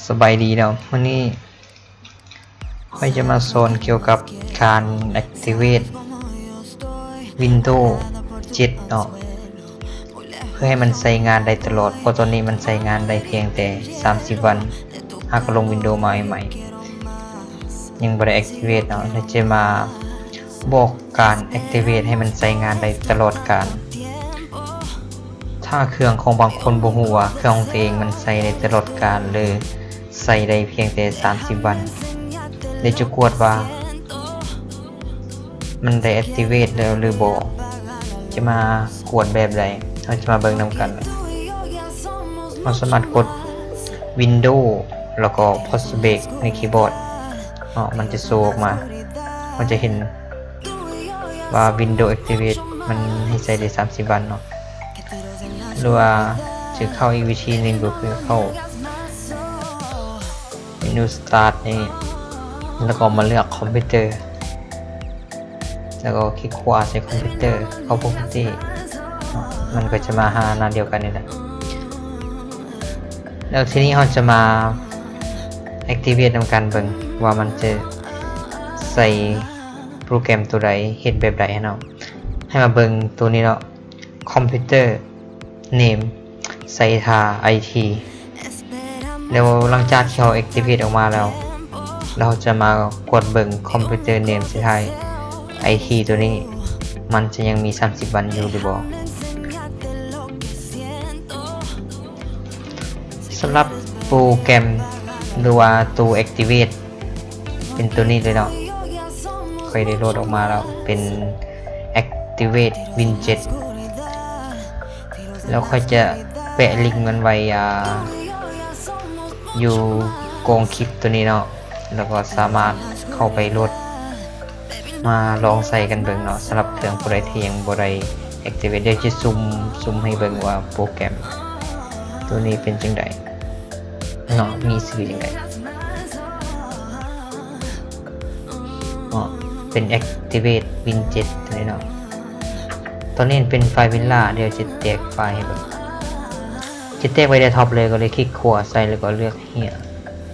สบายดีเนาะวันนี้ค่อยจะมาสอนเกี่ยวกับการ activate Windows 7 เนาะเพื่อให้มันใช้งานได้ตลอดเพราะตอนนี้มันใช้งานได้เพียงแต่30 วันหากลง Windows มาใหม่ๆยังไม่ได้ activate เนาะเราจะมาบอกการ activate ให้มันใช้งานได้ตลอดกาลถ้าเครื่องของบางคนบ่ฮู้ว่าเครื่องของตัวเองมันใช้ได้ตลอดกาลหรือใช้ได้เพียงแต่30 วันเดี๋ยวจะกวดว่ามันได้ activate แล้วหรือบ่จะมากวดแบบใดเราจะมาเบิ่งนำกันเราสามารถกด Windows แล้วก็ Pause Break ในคีย์บอร์ดมันจะโชว์ออกมามันจะเห็นว่า Windows Activate มันให้ใช้ได้30 วันเนาะหรือว่าจะเข้าอีกวิธีหนึ่งก็คือเข้าเมนู Start นี่แล้วก็มาเลือกคอมพิวเตอร์แล้วก็คลิกขวาใส่คอมพิวเตอร์เข้า Property มันก็จะมาหาหน้าเดียวกันนี่แหละแล้วทีนี้เราจะมา Activate ทำการเบิ่งว่ามันจะใส่โปรแกรมตัวใดเฮ็ดแบบใดให้เนาะให้มาเบิ่งตัวนี้เนาะคอมพิวเตอร์ Name ใส่ท่า IT แล้วหลังจากที่เรา Activate ออกมาแล้วเราจะมากดเบิ่งคอมพิวเตอร์ Name ใส่ท่า IT ตัวนี้มันจะยังมี30 วันอยู่หรือบ่สำหรับโปรแกรมหรือว่าตัว Activate เป็นตัวนี้เลยเนาะค่อยได้โหลดออกมาแล้วเป็น Activate Win 7แล้วค่อยจะแปะลิงก์มันไว้อยู่กองคลิปตัวนี้เนาะแล้วก็สามารถเข้าไปโหลดมาลองใส่กันเบิ่งเนาะสำหรับเครื่องผู้ใดที่ยังบ่ได้ Activate เดี๋ยวจะซุ่มให้เบิ่งว่าโปรแกรมตัวนี้เป็นจังไดเนาะมีชื่อจังไดเป็น Activate Win 7ตัวนี้เนาะตอนนี้เป็นไฟล์ Villa เดี๋ยวจะแตกไฟล์ให้เบิ่งจะแตกไว้ในท็อปเลยก็เลยคลิกขวาใส่แล้วก็เลือกเฮีย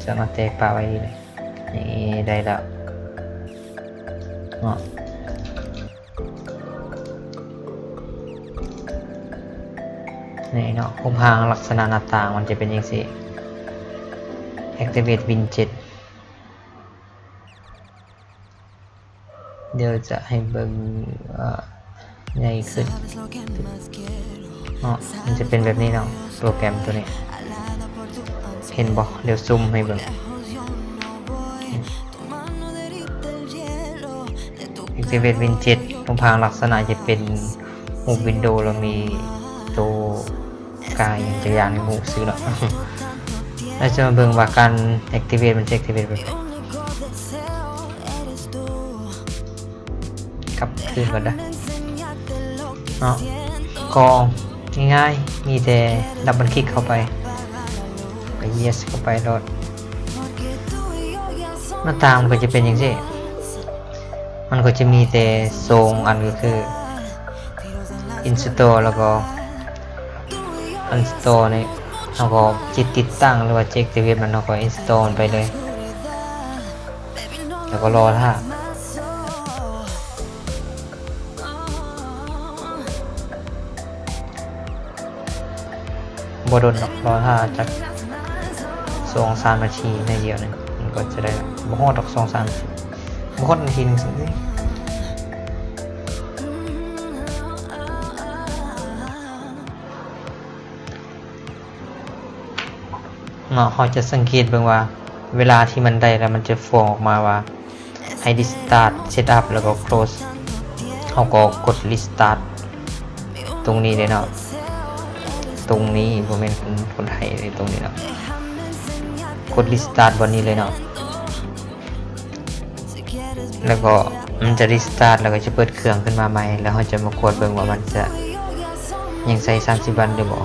จะมาแตกปลาไว้เลยนี่ได้แล้วนี่เนาะมุมหางลักษณะหน้าต่างมันจะเป็นอย่างนี้ Activate Win 7เดี๋ยวจะให้เบิ่งใหญ่ขึ้นมันจะเป็นแบบนี้เนาะโปรแกรมตัวนี้เห็นบ่เดี๋ยวซูมให้เบิ่ง Activate Win 7ตรงพางลักษณะจะเป็นรูปวินโดว์แล้วมีตัวกายอย่างจะอย่างในหมู่ซื้อเนาะแล้วจะมาเบิ่งว่าการ Activate มันจะ Activate แบบกลับคืนก่อนนะก็ง่ายๆมีแต่ดับเบิลคลิกเข้าไป yes เข้าไปโหลดหน้าต่างมันก็จะเป็นอย่างนี้มันก็จะมีแต่ทรงอันก็คือ install แล้วก็ uninstall นี่เราก็ติดตั้งหรือว่า activate มันเราก็ install ไปเลยแล้วก็รอถ้าบโดนรอถ้าจาก2-3 นาทีในเดียวนึงมันก็จะได้บ่ฮอด 2-3 นาทีบ่ฮอดนาทีนึงสิเนาะเขาจะสังเกตเบิ่งว่าเวลาที่มันได้แล้วมันจะฟ้องออกมาว่าให้ restart setup แล้วก็ close เขาก็กด restart ตรงนี้เลยเนาะตรงนี้ผมเป็นคนไทยในตรงนี้เนาะกด restart บนนี้เลยเนาะแล้วก็มันจะ restart แล้วก็จะเปิดเครื่องขึ้นมาใหม่แล้วเราจะมากดเบิ่งว่ามันจะยังใช้30 วันหรือบ่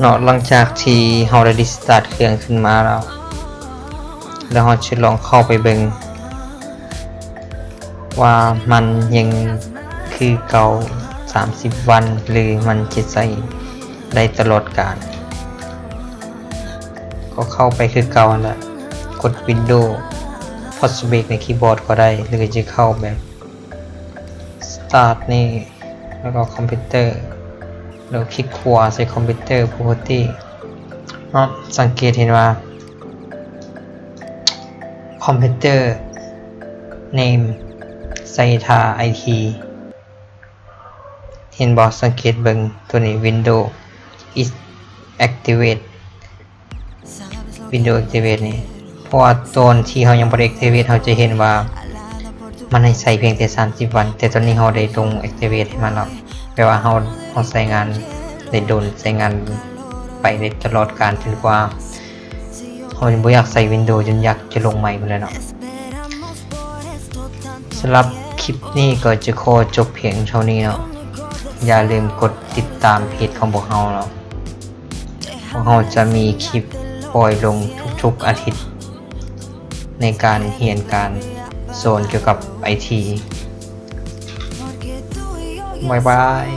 เนาะหลังจากที่เราได้ restart เครื่องขึ้นมาแล้ว แล้วเราจะลองเข้าไปเบิ่งว่ามันยังคือเก่า30 วันหรือมันจะใช้ได้ตลอดกาลก็เข้าไปคือเก่านั่นแหละกด Windows Postbake ในคีย์บอร์ดก็ได้หรือจะเข้าแบบ Start นี่แล้วก็คอมพิวเตอร์แล้วคลิกขวาใส่คอมพิวเตอร์ Property เนาะสังเกตเห็นว่าคอมพิวเตอร์ Name ใส่ท่า IT เห็นบ่สังเกตเบิ่งตัวนี้ Windows is activate Windows activate นี่เพราะว่าตอนที่เรายังบ่ได้ activate เราจะเห็นว่ามันให้ใส่เพียงแต่30 วันแต่ตอนนี้เราได้ลง activate ให้มันแล้วแปลว่าเราใช้งานได้โดนใช้งานไปได้ตลอดกาลจนกว่าเราบ่อยากใส่ Windows จนอยากจะลงใหม่ไปเลยเนาะสำหรับคลิปนี้ก็จะขอจบเพียงเท่านี้เนาะอย่าลืมกดติดตามเพจของพวกเราเนาะพวกเราจะมีคลิปปล่อยลงทุกๆอาทิตย์ในการเรียนการสอนเกี่ยวกับ IT บ๊ายบาย